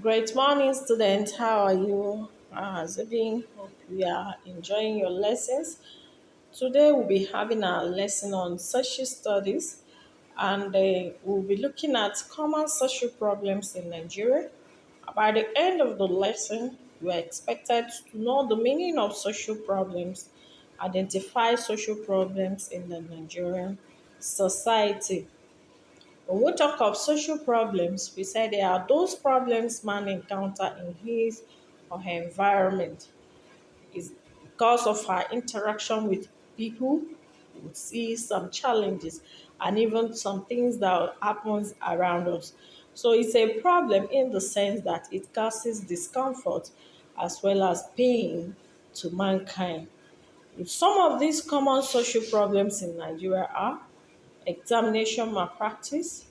Great morning, students. How are you? How has it been? Hope you are enjoying your lessons. Today, we'll be having our lesson on social studies, and we'll be looking at common social problems in Nigeria. By the end of the lesson, you are expected to know the meaning of social problems, identify social problems in the Nigerian society. When we talk of social problems, we say they are those problems man encounter in his or her environment. It's because of our interaction with people, we see some challenges and even some things that happens around us. So it's a problem in the sense that it causes discomfort as well as pain to mankind. Some of these common social problems in Nigeria are examination malpractice,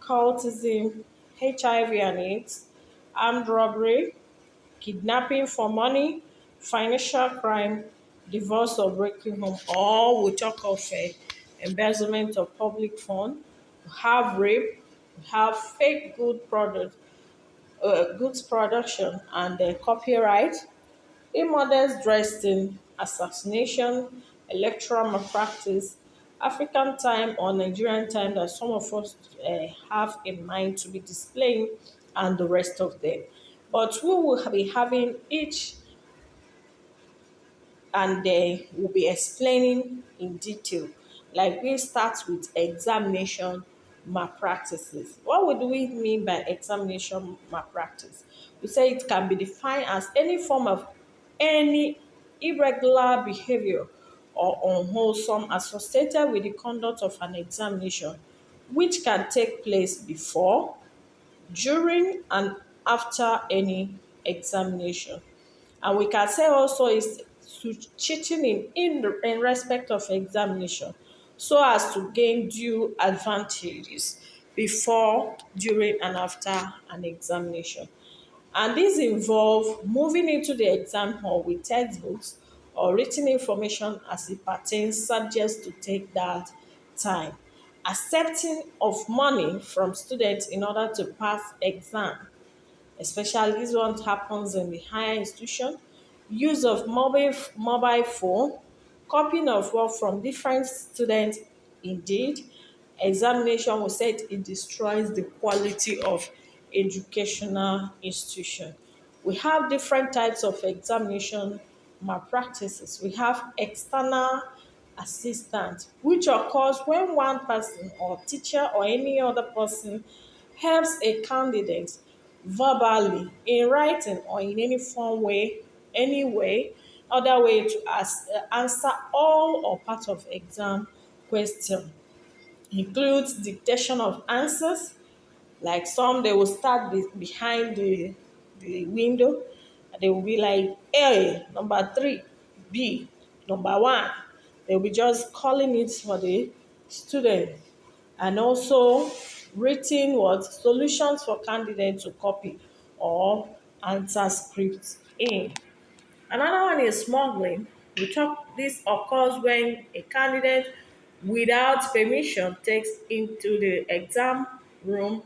cultism, HIV and AIDS, armed robbery, kidnapping for money, financial crime, divorce or breaking home, or we talk of embezzlement of public fund, we have rape, we have fake goods production and copyright, immodest dressing, assassination, electoral malpractice, African time or Nigerian time that some of us have in mind to be displaying, and the rest of them. But we will be having each and they will be explaining in detail. Like we start with examination malpractices. What do we mean by examination malpractice? We say it can be defined as any form of any irregular behavior or unwholesome associated with the conduct of an examination, which can take place before, during, and after any examination. And we can say also is to cheating in respect of examination so as to gain due advantages before, during, and after an examination. And these involve moving into the exam hall with textbooks or written information as it pertains subjects to take that time, accepting of money from students in order to pass exam, especially this one happens in the higher institution, use of mobile phone, copying of work from different students. Indeed, examination will say it destroys the quality of educational institution. We have different types of examination malpractices. We have external assistant, which occurs when one person or teacher or any other person helps a candidate verbally, in writing, or in any form way, any way, other way to answer all or part of exam question. Includes dictation of answers, like some they will start behind the window. They will be like A, number three, B, number one. They'll be just calling it for the student. And also written what solutions for candidates to copy or answer scripts in. Another one is smuggling. We talk this occurs when a candidate without permission takes into the exam room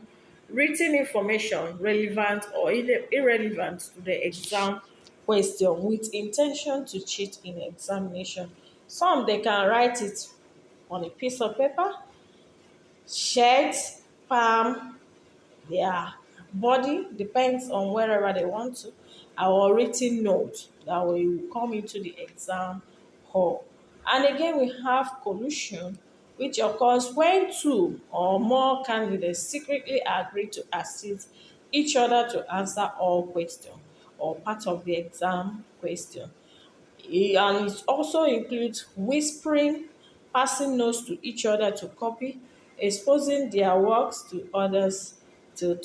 written information relevant or irrelevant to the exam question with intention to cheat in examination. Some they can write it on a piece of paper, shirt, palm, their body, depends on wherever they want to, or written note that will come into the exam hall. And again, we have collusion, which occurs when two or more candidates secretly agree to assist each other to answer all questions or part of the exam question. And it also includes whispering, passing notes to each other to copy, exposing their works to others to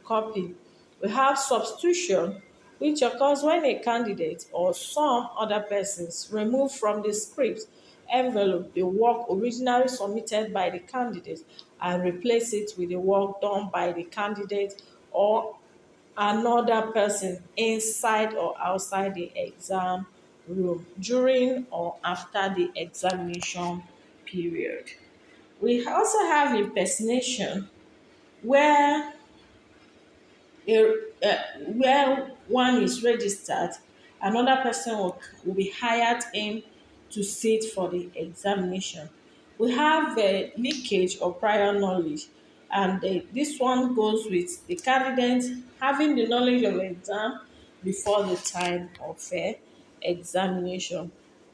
copy. We have substitution, which occurs when a candidate or some other persons remove from the script envelope the work originally submitted by the candidate and replace it with the work done by the candidate or another person inside or outside the exam room during or after the examination period. We also have impersonation, where where one is registered, another person will be hired in to sit for the examination. We have leakage of prior knowledge, and this one goes with the candidate having the knowledge of exam before the time of examination.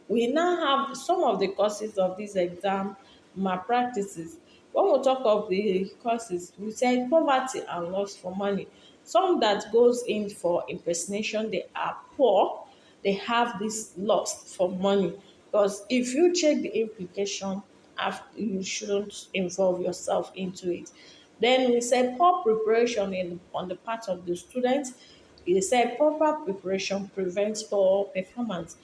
We now have some of the causes of this exam malpractices. When we talk of the causes, we say poverty and loss for money. Some that goes in for impersonation, they are poor, they have this lust for money. Because if you check the implication, after, you shouldn't involve yourself into it. Then we say poor preparation on the part of the student. They say proper preparation prevents poor performance.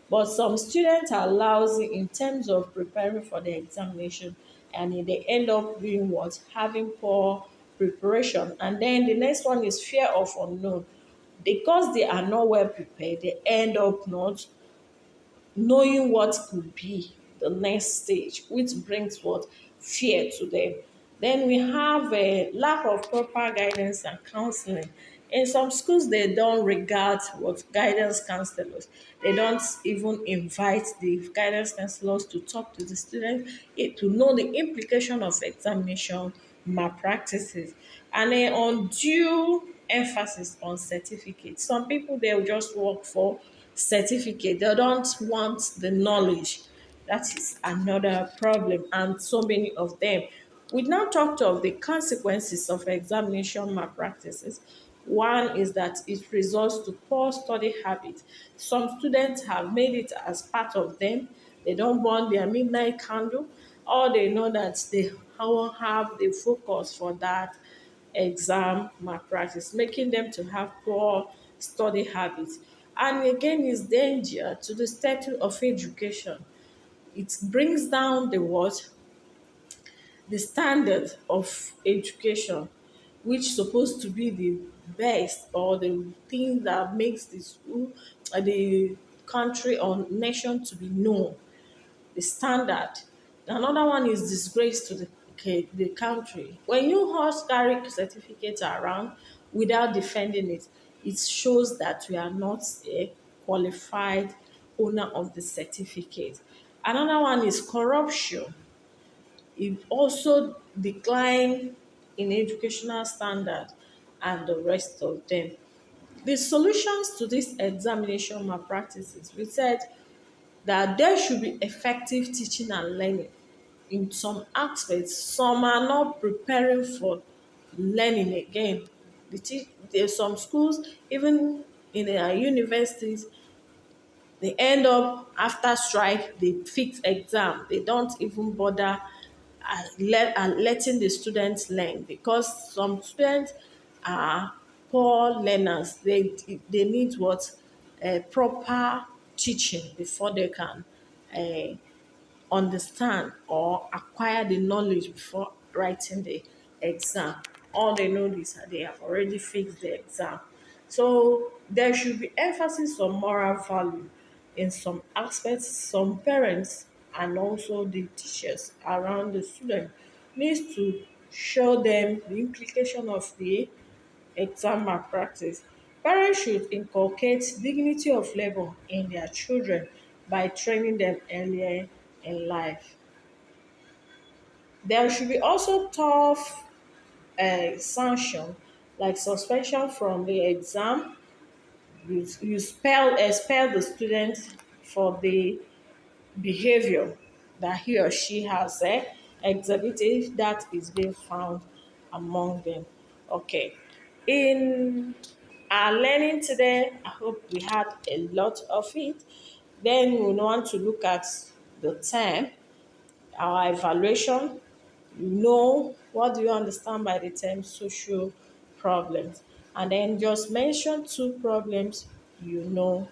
But some students are lousy in terms of preparing for the examination, and they end up doing what? Having poor preparation. And then the next one is fear of unknown. Because they are not well prepared, they end up not knowing what could be the next stage, which brings what? Fear to them. Then we have a lack of proper guidance and counseling. In some schools, they don't regard what guidance counselors. They don't even invite the guidance counselors to talk to the students to know the implication of examination malpractices, and an undue emphasis on certificates. Some people they will just work for certificate. They don't want the knowledge. That is another problem, and so many of them. We now talked of the consequences of examination malpractices. One is that it results to poor study habits. Some students have made it as part of them. They don't burn their midnight candle, or they know that they won't have the focus for that exam malpractice, making them to have poor study habits. And again, is danger to the status of education. It brings down the what? The standard of education, which supposed to be the best or the thing that makes the school, the country or nation to be known, the standard. Another one is disgrace to the country. When you horse carry certificates around without defending it, it shows that you are not a qualified owner of the certificate. Another one is corruption. It also decline in educational standard and the rest of them. The solutions to this examination malpractices, we said that there should be effective teaching and learning. In some aspects, some are not preparing for learning again. There's some schools, even in our universities, they end up after strike, they fix exam. They don't even bother letting the students learn, because some students are poor learners. They need what? Proper teaching before they can uh, understand or acquire the knowledge before writing the exam. All they know is that they have already fixed the exam. So there should be emphasis on moral value in some aspects. Some parents and also the teachers around the student needs to show them the implication of the exam malpractice. Parents should inculcate dignity of labor in their children by training them earlier in life. There should be also tough sanction like suspension from the exam. You expel the student for the behavior that he or she has exhibited that is being found among them. Okay. In our learning today, I hope we had a lot of it. Then we want to look at the term, our evaluation. You know, what do you understand by the term social problems? And then just mention two problems you know